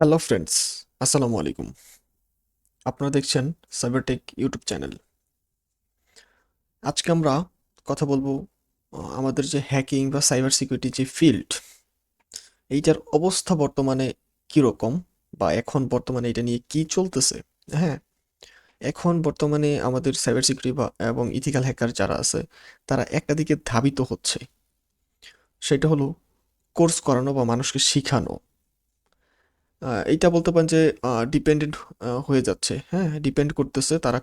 Hello friends, আসসালামু আলাইকুম। আপনারা দেখছেন সাইবারটেক ইউটিউব চ্যানেল। আজকে আমরা কথা বলবো আমাদের যে হ্যাকিং বা সাইবার সিকিউরিটি যে ফিল্ড, এইটার অবস্থা বর্তমানে কীরকম, বা এখন বর্তমানে এটা নিয়ে কি চলতেছে। হ্যাঁ, এখন বর্তমানে আমাদের সাইবার সিকিউরিটি বা এবং ইথিক্যাল হ্যাকার যারা আছে, তারা একটা দিকে ধাবিত হচ্ছে। সেটা হলো কোর্স করানো বা মানুষকে শিখানো। এইটা বলতে পারেন যে ডিপেন্ডেন্ট হয়ে যাচ্ছে। হ্যাঁ, ডিপেন্ড করতেছে তারা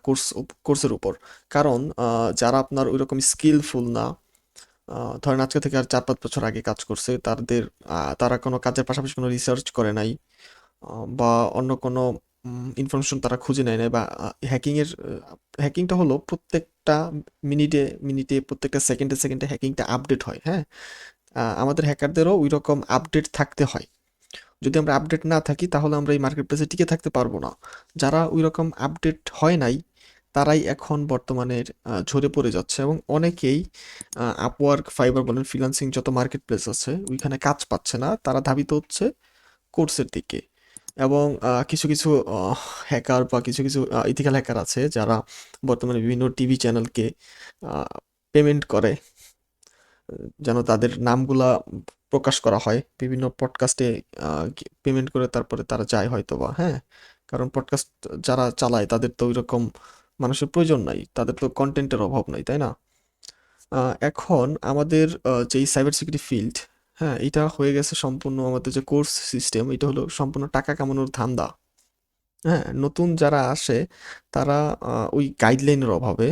কোর্সের উপর। কারণ যারা আপনার ওইরকম স্কিলফুল না, ধরেন আজকে থেকে আর 4-5 বছর আগে কাজ করছে, তারা কোনো কাজের পাশাপাশি কোনো রিসার্চ করে নাই, বা অন্য কোনো ইনফরমেশন তারা খুঁজে নেয় নাই, বা হ্যাকিংটা হলো প্রত্যেকটা মিনিটে মিনিটে, প্রত্যেকটা সেকেন্ডে সেকেন্ডে হ্যাকিংটা আপডেট হয়। হ্যাঁ, আমাদের হ্যাকারদেরও ওই রকম আপডেট থাকতে হয়। যদি আমরা আপডেট না থাকি তাহলে আমরা এই মার্কেট প্লেসে টিকে থাকতে পারবো না। যারা ওই রকম আপডেট হয় নাই, তারাই এখন বর্তমানের ঝরে পড়ে যাচ্ছে, এবং অনেকেই আপওয়ার্ক, ফাইবার বলেন, ফ্রিল্যান্সিং যত মার্কেট প্লেস আছে ওইখানে কাজ পাচ্ছে না, তারা ধাবিত হচ্ছে কোর্সের দিকে। এবং কিছু কিছু হ্যাকার বা কিছু কিছু ইথিক্যাল হ্যাকার আছে যারা বর্তমানে বিভিন্ন টিভি চ্যানেলকে পেমেন্ট করে যেন তাদের নামগুলা প্রকাশ করা হয় বিভিন্ন পডকাস্টে। পেমেন্ট করে তারপরে তারা যায় হয়তো বা, হ্যাঁ, কারণ পডকাস্ট যারা চালায় তাদের তো ওইরকম মানুষের প্রয়োজন নাই, তাদের তো কন্টেন্টের অভাব নাই, তাই না? এখন আমাদের যেই সাইবার সিকিউরিটি ফিল্ড, হ্যাঁ, এটা হয়ে গেছে সম্পূর্ণ, আমাদের যে কোর্স সিস্টেম এটা হলো সম্পূর্ণ টাকা কামানোর ধান্দা। হ্যাঁ, নতুন যারা আসে তারা ওই গাইডলাইনের অভাবে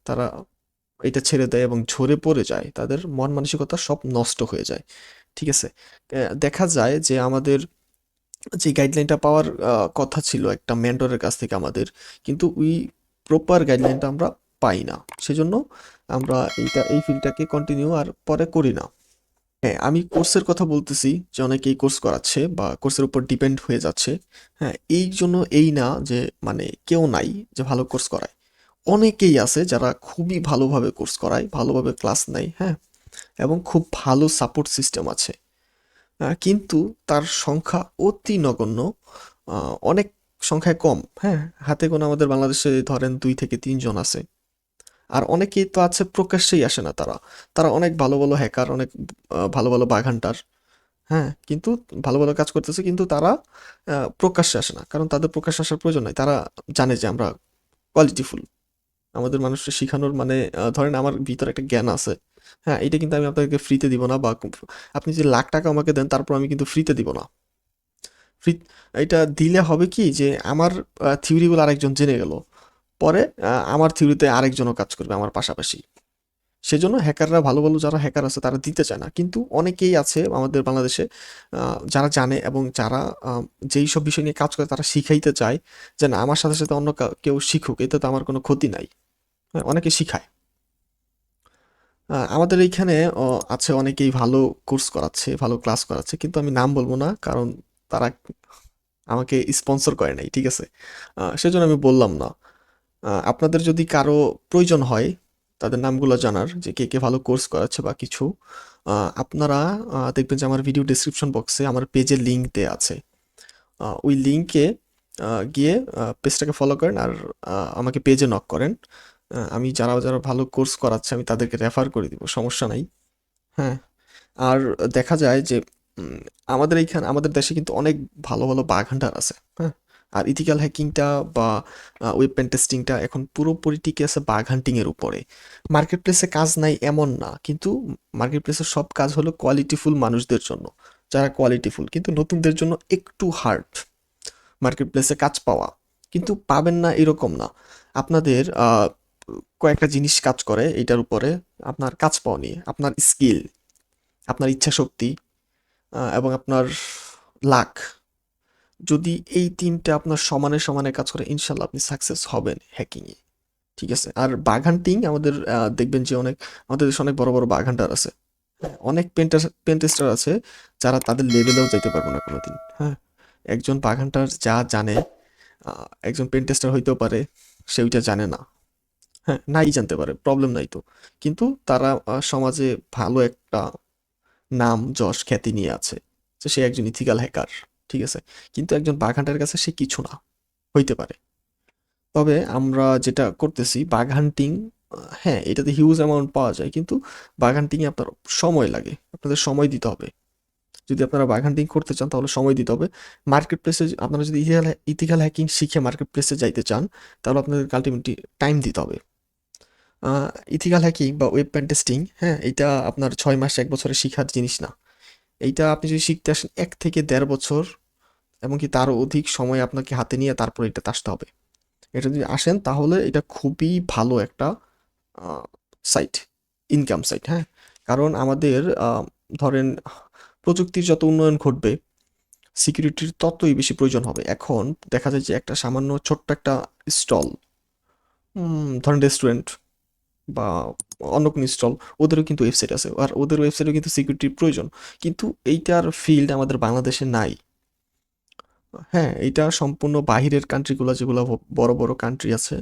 তারা এটা ছেড়ে দেয় এবং ঝরে পড়ে যায়, তাদের মন মানসিকতা সব নষ্ট হয়ে যায়। ঠিক আছে, দেখা যায় যে আমাদের যে গাইডলাইনটা পাওয়ার কথা ছিল একটা মেন্টরের কাছ থেকে আমাদের, কিন্তু ওই প্রপার গাইডলাইনটা আমরা পাই না। সেজন্য আমরা এই ফিল্ডটাকে কন্টিনিউ আর পরে করি না। হ্যাঁ, আমি কোর্সের কথা বলতেছি যে অনেকেই কোর্স করাচ্ছে বা কোর্সের উপর ডিপেন্ড হয়ে যাচ্ছে। হ্যাঁ, এই জন্য এই না যে মানে কেউ নাই যে ভালো কোর্স করায়। অনেকেই আছে যারা খুবই ভালোভাবে কোর্স করায়, ভালোভাবে ক্লাস নেয়, হ্যাঁ, এবং খুব ভালো সাপোর্ট সিস্টেম আছে। কিন্তু তার সংখ্যা অতি নগণ্য, অনেক সংখ্যায় কম। হ্যাঁ, হাতে গোনা আমাদের বাংলাদেশে ধরেন 2 থেকে 3 জন আছে। আর অনেকেই তো আছে প্রকাশ্যেই আসে না তারা। তারা অনেক ভালো, ভালো হ্যাকার, অনেক ভালো, ভালো বাগ হান্টার। হ্যাঁ, কিন্তু ভালো, ভালো কাজ করতেছে, কিন্তু তারা প্রকাশ্যে আসে না। কারণ তাদের প্রকাশ্যে আসার প্রয়োজন নাই। তারা জানে যে আমরা কোয়ালিটিফুল। আমাদের মানুষকে শিখানোর মানে ধরেন আমার ভিতরে একটা জ্ঞান আছে। হ্যাঁ, এটা কিন্তু আমি আপনাকে ফ্রিতে দিব না, বা আপনি যে লাখ টাকা আমাকে দেন তারপর আমি কিন্তু ফ্রিতে দিব না। ফ্রি এটা দিলে হবে কি যে আমার থিওরিগুলো আরেকজন জেনে গেল। পরে আমার থিওরিতে আরেকজনও কাজ করবে আমার পাশাপাশি। সেজন্য হ্যাকাররা, ভালো ভালো যারা হ্যাকার আছে তারা দিতে চায় না। কিন্তু অনেকেই আছে আমাদের বাংলাদেশে যারা জানে এবং যারা যেই সব বিষয় নিয়ে কাজ করে তারা শিখাইতে চায় যে না, আমার সাথে সাথে অন্য কেউ শিখুক, এতে তো আমার কোনো ক্ষতি নাই। হ্যাঁ, অনেকে শিখায়। আমাদের এইখানে আছে অনেকেই ভালো কোর্স করাচ্ছে, ভালো ক্লাস করাচ্ছে, কিন্তু আমি নাম বলবো না, কারণ তারা আমাকে স্পন্সর করে নাই, ঠিক আছে? সেজন্য আমি বললাম না। আপনাদের যদি কারো প্রয়োজন হয় তাদের নামগুলো জানার, যে কে কে ভালো কোর্স করাচ্ছে বা কিছু, আপনারা দেখবেন যে আমার ভিডিও ডেসক্রিপশন বক্সে আমার পেজের লিঙ্ক দেয়া আছে। ওই লিঙ্কে গিয়ে পেজটাকে ফলো করেন, আর আমাকে পেজে নক করেন। আমি যারা যারা ভালো কোর্স করাচ্ছে আমি তাদেরকে রেফার করে দিব, সমস্যা নাই। হ্যাঁ, আর দেখা যায় যে উম, আমাদের দেশে কিন্তু অনেক ভালো ভালো বাগ হান্টার আছে। হ্যাঁ, আর ইথিক্যাল হ্যাকিংটা বা ওয়েব পেন টেস্টিংটা এখন পুরোপুরি টিকে আছে বাগ হান্টিং এর উপরে। মার্কেট প্লেসে কাজ নাই এমন না, কিন্তু মার্কেট প্লেসের সব কাজ হলো কোয়ালিটিফুল মানুষদের জন্য, যারা কোয়ালিটিফুল, কিন্তু নতুনদের জন্য একটু হার্ড মার্কেট প্লেসে কাজ পাওয়া। কিন্তু পাবেন না এরকম না। আপনাদের কয়েকটা জিনিস কাজ করে এটার উপরে, আপনার কাজ পাওয়া নিয়ে, আপনার স্কিল, আপনার ইচ্ছাশক্তি, এবং আপনার লাক। যদি এই ৩ টা আপনার সমানে সমানে কাজ করে, ইনশাল্লাহ আপনি সাকসেস হবেন হ্যাকিংয়ে। ঠিক আছে? আর বাগ হান্টিং আমাদের দেখবেন যে আমাদের দেশে অনেক বড় বড় বাগ হান্টার আছে। হ্যাঁ, অনেক পেন টেস্টার আছে যারা তাদের লেভেলেও যাইতে পারবে না কোনোদিন। হ্যাঁ, একজন বাগ হান্টার যা জানে, একজন পেন টেস্টার হইতেও পারে সে ওইটা জানে না। হ্যাঁ, নাই জানতে পারে, প্রবলেম নাই তো। কিন্তু তারা সমাজে ভালো একটা নাম, যশ, খ্যাতি নিয়ে আছে যে সে একজন ইথিক্যাল হ্যাকার। ঠিক আছে? কিন্তু একজন বাঘ হান্টারের কাছে সে কিছু না, হইতে পারে। তবে আমরা যেটা করতেছি বাগ হান্টিং, হ্যাঁ, এটাতে হিউজ অ্যামাউন্ট পাওয়া যায়, কিন্তু বাগ হান্টিংয়ে আপনার সময় লাগে, আপনাদের সময় দিতে হবে। যদি আপনারা বাগ হান্টিং করতে চান তাহলে সময় দিতে হবে। মার্কেট প্লেসে আপনারা যদি ইথিক্যাল হ্যাকিং শিখে মার্কেট প্লেসে যাইতে চান তাহলে আপনাদের আলটিমেটলি টাইম দিতে হবে। ইথিক্যাল হ্যাকিং বা ওয়েব পেন টেস্টিং, হ্যাঁ, এটা আপনার 6 মাস 1 বছরে শিখার জিনিস না। এইটা আপনি যদি শিখতে আসেন 1 থেকে 1.5 বছর, এমনকি তারও অধিক সময় আপনাকে হাতে নিয়ে তারপর এটাতে আসতে হবে। এটা যদি আসেন তাহলে এটা খুবই ভালো একটা সাইট, ইনকাম সাইট, হ্যাঁ। কারণ আমাদের ধরেন প্রযুক্তির যত উন্নয়ন ঘটবে সিকিউরিটির ততই বেশি প্রয়োজন হবে। এখন দেখা যায় যে একটা সামান্য ছোট্ট একটা স্টল, ধরেন রেস্টুরেন্ট বা অন্য কোনো স্টল, ওদেরও কিন্তু ওয়েবসাইট আছে, আর ওদের ওয়েবসাইটেও কিন্তু সিকিউরিটির প্রয়োজন। কিন্তু এইটার ফিল্ড আমাদের বাংলাদেশে নাই। হ্যাঁ, এইটা সম্পূর্ণ বাহিরের কান্ট্রিগুলো, যেগুলো বড় বড় কান্ট্রি আছে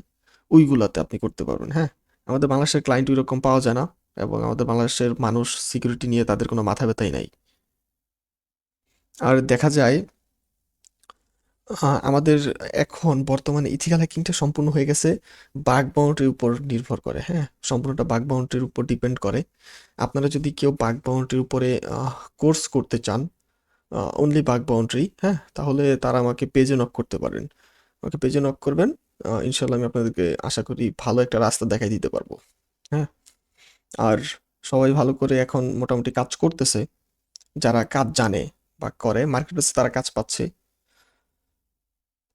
ওইগুলাতে আপনি করতে পারবেন, হ্যাঁ। আমাদের বাংলাদেশের ক্লায়েন্ট ওইরকম পাওয়া যায় না, এবং আমাদের বাংলাদেশের মানুষ সিকিউরিটি নিয়ে তাদের কোনো মাথা ব্যথাই নাই। আর দেখা যায় আমাদের এখন বর্তমানে ইথিক্যাল হ্যাকিংটা সম্পূর্ণ হয়ে গেছে বাগ বাউন্ডারির উপর নির্ভর করে, হ্যাঁ, সম্পূর্ণটা বাগ বাউন্ডারির উপর ডিপেন্ড করে। আপনারা যদি কেউ বাগ বাউন্ডারির উপরে কোর্স করতে চান, অনলি বাগ বাউন্ডারি, হ্যাঁ, তাহলে তারা আমাকে পেজে নক করতে পারেন। আমাকে পেজে নক করবেন, ইনশাল্লাহ আমি আপনাদেরকে আশা করি ভালো একটা রাস্তা দেখাই দিতে পারবো, হ্যাঁ। আর সবাই ভালো করে এখন মোটামুটি কাজ করতেছে, যারা কাজ জানে বা করে মার্কেট প্লেসে তারা কাজ পাচ্ছে।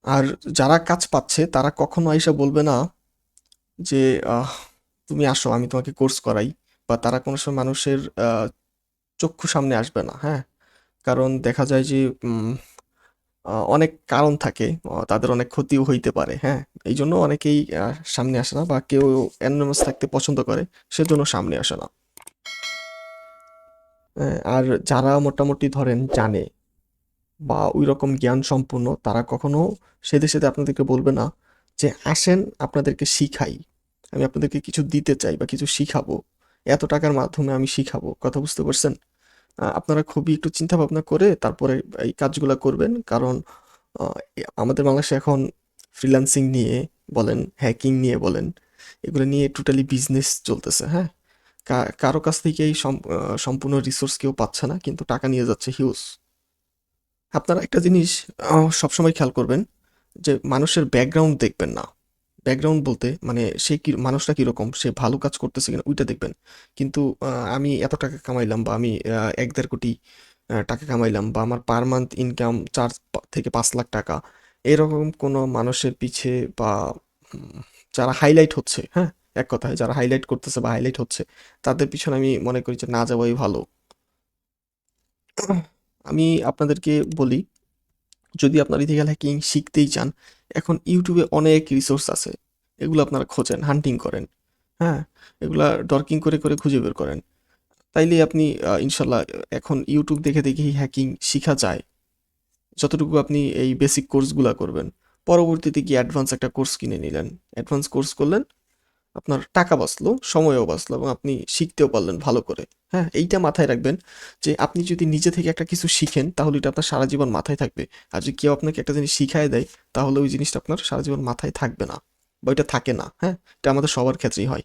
আর যারা কাজ পাচ্ছে তারা কখনো আইসা বলবে না যে আহ, তুমি আসো আমি তোমাকে কোর্স করাই, বা তারা কোনো সময় মানুষের চক্ষু সামনে আসবে না, হ্যাঁ। কারণ দেখা যায় যে অনেক কারণ থাকে, তাদের অনেক ক্ষতিও হইতে পারে, হ্যাঁ। এই জন্য অনেকেই সামনে আসে না, বা কেউ অ্যানোনিমাস থাকতে পছন্দ করে, সেজন্য সামনে আসে না। আর যারা মোটামুটি ধরেন জানে বা ওই রকম জ্ঞান সম্পূর্ণ, তারা কখনো সেদে সেদে আপনাদেরকে বলবে না যে আসেন আপনাদেরকে শিখাই, আমি আপনাদেরকে কিছু দিতে চাই বা কিছু শিখাবো, এত টাকার মাধ্যমে আমি শিখাবো। কথা বুঝতে পারছেন? আপনারা খুবই একটু চিন্তা ভাবনা করে তারপরে এই কাজগুলা করবেন, কারণ আমাদের বাংলাদেশে এখন ফ্রিল্যান্সিং নিয়ে বলেন, হ্যাকিং নিয়ে বলেন, এগুলো নিয়ে টোটালি বিজনেস চলতেছে, হ্যাঁ। কারো কাছ থেকে এই সম্পূর্ণ রিসোর্স কেউ পাচ্ছে না, কিন্তু টাকা নিয়ে যাচ্ছে হিউজ। আপনারা একটা জিনিস সবসময় খেয়াল করবেন যে মানুষের ব্যাকগ্রাউন্ড দেখবেন না। ব্যাকগ্রাউন্ড বলতে মানে সে কি, মানুষটা কিরকম, সে ভালো কাজ করতেছে কিনা ওইটা দেখবেন। কিন্তু আমি এত টাকা কামাইলাম, বা আমি 1-1.5 কোটি টাকা কামাইলাম, বা আমার পার মান্থ ইনকাম 4 থেকে 5 লাখ টাকা, এরকম কোনো মানুষের পিছে, বা উম, যারা হাইলাইট হচ্ছে, হ্যাঁ, এক কথায় যারা হাইলাইট করতেছে বা হাইলাইট হচ্ছে, তাদের পিছনে আমি মনে করি যে না যাওয়াই ভালো। আমি আপনাদেরকে বলি, যদি আপনার ইথিক্যাল হ্যাকিং শিখতেই চান, এখন ইউটিউবে অনেক রিসোর্স আছে, এগুলো আপনারা খোঁজেন, হান্টিং করেন, হ্যাঁ, এগুলা ডর্কিং করে করে খুঁজে বের করেন। তাইলে আপনি ইনশাল্লাহ এখন ইউটিউব দেখে দেখেই হ্যাকিং শিখা যায়। যতটুকু আপনি এই বেসিক কোর্সগুলা করবেন, পরবর্তীতে গিয়ে অ্যাডভান্স একটা কোর্স কিনে নিলেন, অ্যাডভান্স কোর্স করলেন, আপনার টাকা বাঁচলো, সময়ও বাঁচলো, এবং আপনি শিখতেও পারলেন ভালো করে। হ্যাঁ, এইটা মাথায় রাখবেন যে আপনি যদি নিজে থেকে একটা কিছু শিখেন তাহলে এটা আপনার সারা জীবন মাথায় থাকবে। আর যদি কেউ আপনাকে একটা জিনিস শিখায় দেয় তাহলে ওই জিনিসটা আপনার সারা জীবন মাথায় থাকবে না, বা ওইটা থাকে না, হ্যাঁ। এটা আমাদের সবার ক্ষেত্রেই হয়।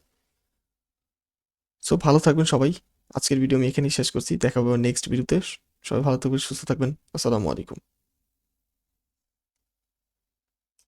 সো ভালো থাকবেন সবাই। আজকের ভিডিও আমি এখানেই শেষ করছি, দেখা হবে নেক্সট ভিডিওতে। সবাই ভালো থাকবেন, সুস্থ থাকবেন। আসসালামু আলাইকুম।